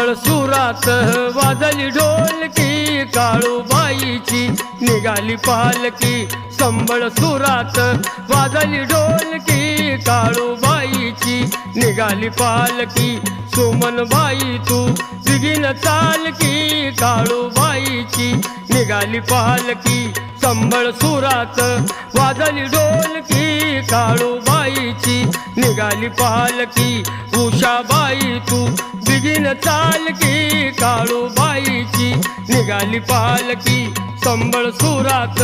संबळ सुरात वाजली ढोलकी, काळूबाईची निघाली पालकी. संबळ सुरात वाजली ढोलकी, काळूबाईची निघाली पालकी. सुमनबाई तू बिगीन चालकी, काळूबाईची निघाली पालकी. संबळ सुरात वाजली ढोलकी, काळूबाईची निघाली पालकी. उषाबाई तू बिगीन चालकी, काळूबाईची निघाली पालकी. संबळ सुरात